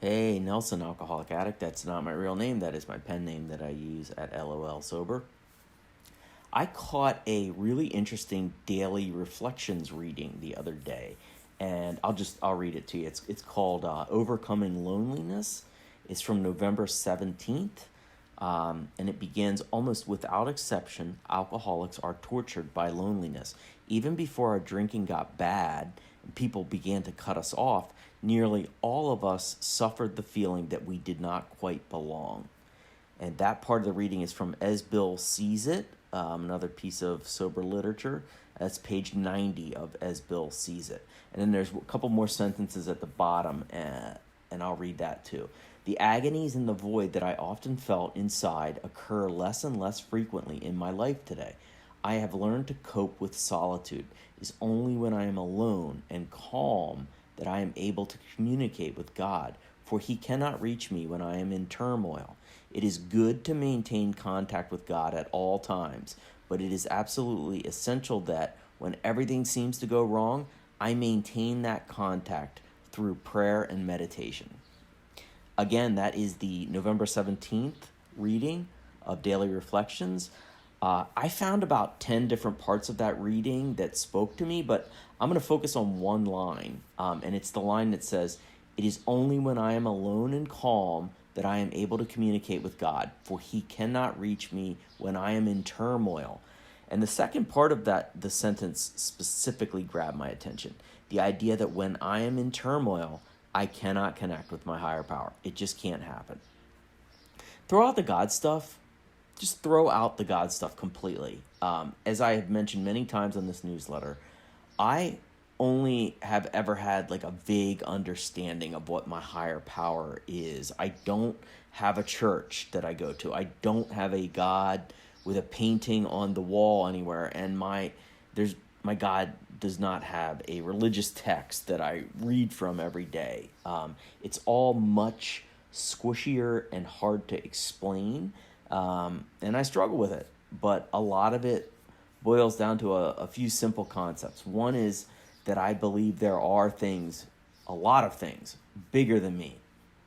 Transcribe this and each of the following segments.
Hey, Nelson, alcoholic addict. That's not my real name. That is my pen name that I use at LOL Sober. I caught a really interesting daily reflections reading the other day, and I'll read it to you. It's called Overcoming Loneliness. It's from November 17th, and it begins almost without exception. Alcoholics are tortured by loneliness. Even before our drinking got bad and people began to cut us off, nearly all of us suffered the feeling that we did not quite belong. And that part of the reading is from As Bill Sees It, another piece of sober literature. That's page 90 of As Bill Sees It. And then there's a couple more sentences at the bottom, and I'll read that too. The agonies and the void that I often felt inside occur less and less frequently in my life today. I have learned to cope with solitude. It is only when I am alone and calm that I am able to communicate with God, for He cannot reach me when I am in turmoil. It is good to maintain contact with God at all times, but it is absolutely essential that when everything seems to go wrong, I maintain that contact through prayer and meditation. Again, that is the November 17th reading of Daily Reflections. I found about 10 different parts of that reading that spoke to me, but I'm going to focus on one line, and it's the line that says, "It is only when I am alone and calm that I am able to communicate with God, for He cannot reach me when I am in turmoil." And the second part of the sentence specifically grabbed my attention. The idea that when I am in turmoil, I cannot connect with my higher power. It just can't happen. Throw out the God stuff. Just throw out the God stuff completely. As I have mentioned many times on this newsletter, I only have ever had like a vague understanding of what my higher power is. I don't have a church that I go to. I don't have a God with a painting on the wall anywhere, and my God does not have a religious text that I read from every day. It's all much squishier and hard to explain, and I struggle with it. But a lot of it boils down to a few simple concepts. One is that I believe there are things, a lot of things, bigger than me.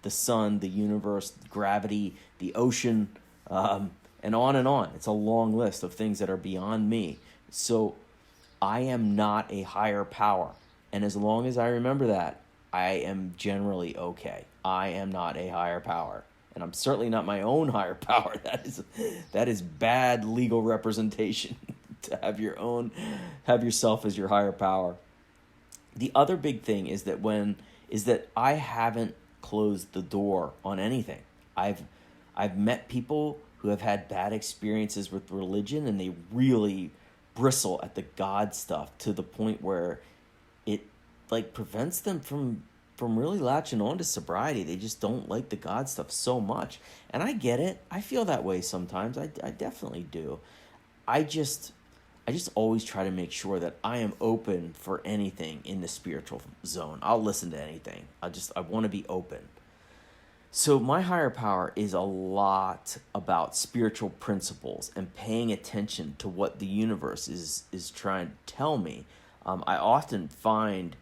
The sun, the universe, gravity, the ocean, and on and on. It's a long list of things that are beyond me. So I am not a higher power. And as long as I remember that, I am generally okay. I am not a higher power. And I'm certainly not my own higher power. That is bad legal representation to have yourself as your higher power. The other big thing is that I haven't closed the door on anything. I've met people who have had bad experiences with religion, and they really bristle at the God stuff to the point where it prevents them from really latching on to sobriety. They just don't like the God stuff so much. And I get it. I feel that way sometimes. I definitely do. I just always try to make sure that I am open for anything in the spiritual zone. I'll listen to anything. I want to be open. So my higher power is a lot about spiritual principles and paying attention to what the universe is trying to tell me. I often find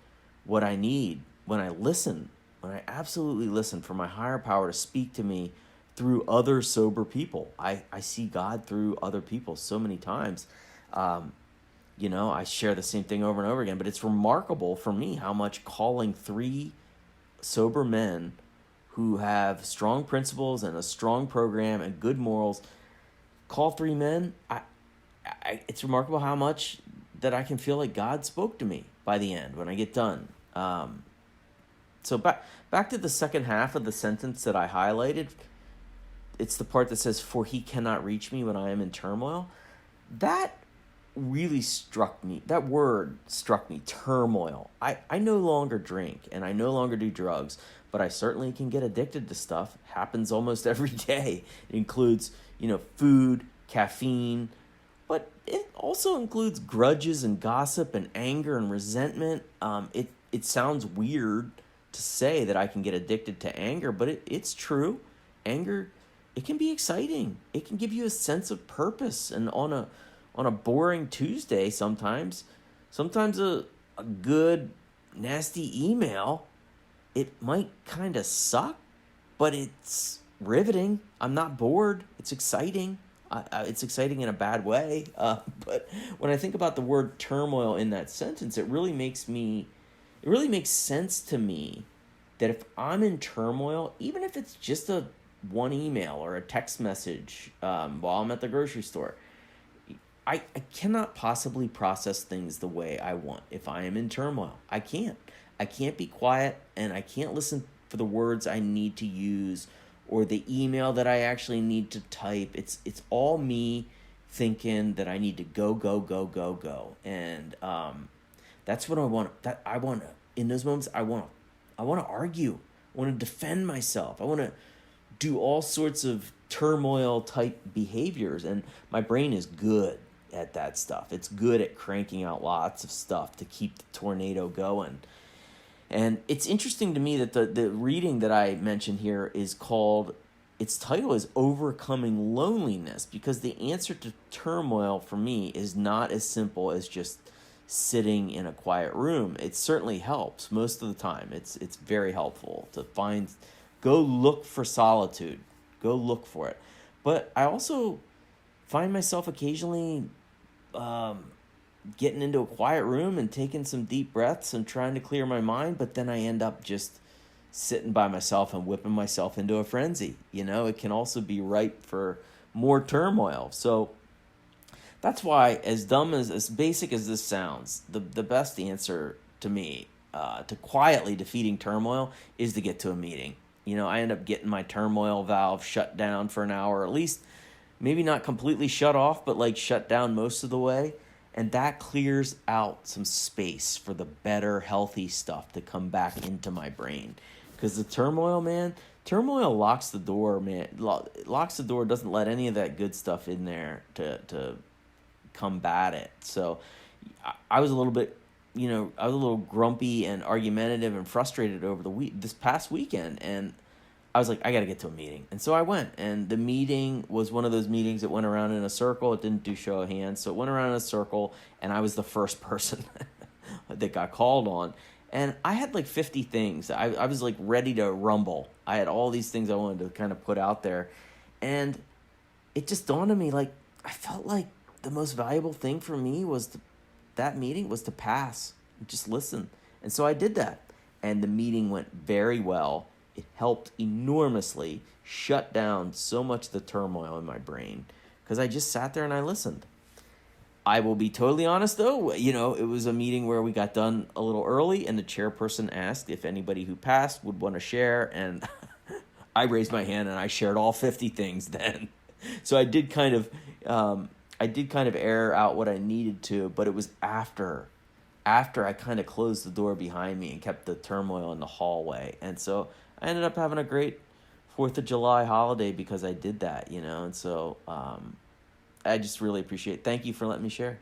what I need when I absolutely listen for my higher power to speak to me through other sober people. I see God through other people so many times. I share the same thing over and over again, but it's remarkable for me how much calling 3 sober men who have strong principles and a strong program and good morals, call 3 men, it's remarkable how much that I can feel like God spoke to me by the end when I get done. So back to the second half of the sentence that I highlighted. It's the part that says, "For He cannot reach me when I am in turmoil." That really struck me. That word struck me, turmoil. I no longer drink and I no longer do drugs, but I certainly can get addicted to stuff. Happens almost every day. It includes, food, caffeine, but it also includes grudges and gossip and anger and resentment. It sounds weird to say that I can get addicted to anger, but it's true. Anger, it can be exciting. It can give you a sense of purpose, and on a boring Tuesday sometimes a good nasty email it might kind of suck, but it's riveting. I'm not bored. It's exciting. It's exciting in a bad way. But when I think about the word turmoil in that sentence, it really makes sense to me that if I'm in turmoil, even if it's just a one email or a text message while I'm at the grocery store, I cannot possibly process things the way I want if I am in turmoil. I can't. I can't be quiet, and I can't listen for the words I need to use or the email that I actually need to type. It's all me thinking that I need to go, go, go, go, go. And that's what I want. That I want to, in those moments, I want to argue. I want to defend myself. I want to do all sorts of turmoil type behaviors, and my brain is good at that stuff. It's good at cranking out lots of stuff to keep the tornado going. And it's interesting to me that the reading that I mentioned here is called, its title is Overcoming Loneliness, because the answer to turmoil for me is not as simple as just sitting in a quiet room. It certainly helps most of the time. It's very helpful to go look for solitude. Go look for it. But I also find myself occasionally getting into a quiet room and taking some deep breaths and trying to clear my mind, but then I end up just sitting by myself and whipping myself into a frenzy. It can also be ripe for more turmoil. So that's why, as basic as this sounds, the best answer to me to quietly defeating turmoil is to get to a meeting. I end up getting my turmoil valve shut down for an hour, at least maybe not completely shut off, but like shut down most of the way. And that clears out some space for the better, healthy stuff to come back into my brain. Because the turmoil locks the door, man. Locks the door, doesn't let any of that good stuff in there to combat it. So I was a little bit, I was a little grumpy and argumentative and frustrated over this past weekend. And I was like, I got to get to a meeting. And so I went. And the meeting was one of those meetings that went around in a circle. It didn't do show of hands. So it went around in a circle, and I was the first person that got called on. And I had like 50 things. I was like ready to rumble. I had all these things I wanted to kind of put out there. And it just dawned on me, like, I felt like the most valuable thing for me that meeting was to pass and just listen. And so I did that. And the meeting went very well. It helped enormously shut down so much of the turmoil in my brain because I just sat there and I listened. I will be totally honest, though. It was a meeting where we got done a little early, and the chairperson asked if anybody who passed would want to share, and I raised my hand and I shared all 50 things then. So I did kind of air out what I needed to, but it was after I kind of closed the door behind me and kept the turmoil in the hallway. And so I ended up having a great 4th of July holiday because I did that, and so I just really appreciate it. Thank you for letting me share.